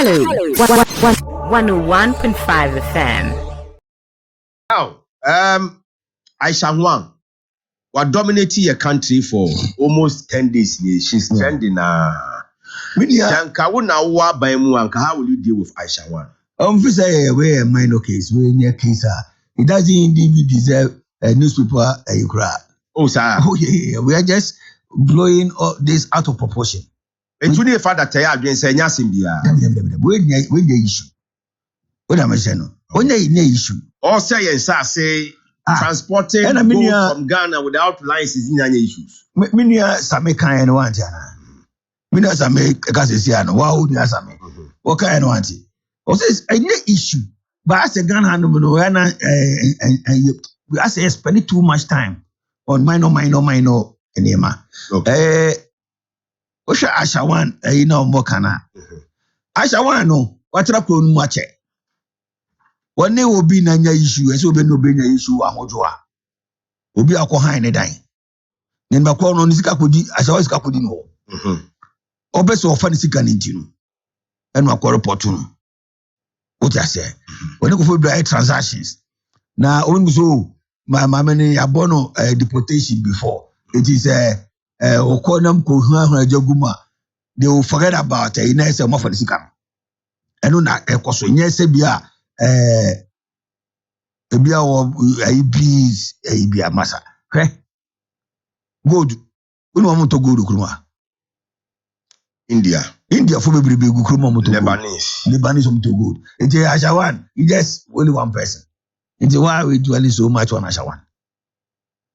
Hello. 101.5 FM. Now, Aisha Huang was dominating your country for almost 10 days. She's trending. How will you deal with Aisha Huang? If say we a minor case, we near case, it doesn't indeed deserve a newspaper you cry. Oh, sir. Oh yeah, we are just blowing all this out of proportion. And today, Father Taya against Nyasimbia. When the issue, what am I saying? When the issue, All say transporting gold from Ghana without license in any issues. Minia Same kind one, Minia Same Cassiano, wow, Same. What kind of auntie? Or says any issue, but as a Ghana and we say spending too much time on minor, Enema. Osha Aisha Huang, more kana. Aisha Huang, no, what's up on much? One day will be Nanya issue, as will be no benya issue, Amojua. Will be alcohol in a dime. Then Macron on his capudi, as always capudino. Obes or fancy canintino. And Macron Portuno. What I say? When you go for dry transactions. Now, only so my mammy abono deportation before. It is Okonam Kohuna Joguma. They will forget about a nice amount for the scam. And on that, a question, yes, Ebia, Ebia Massa. Good. We want to go to Kruma. India For maybe big Kruma to Lebanese to good. It's Aisha Huang. It's just only one person. It's why we dwell so much on Aisha Huang.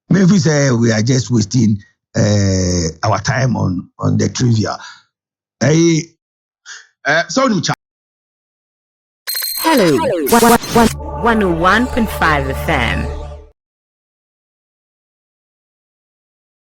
Maybe say we are just wasting our time on the trivia. Hello. 101.5 FM.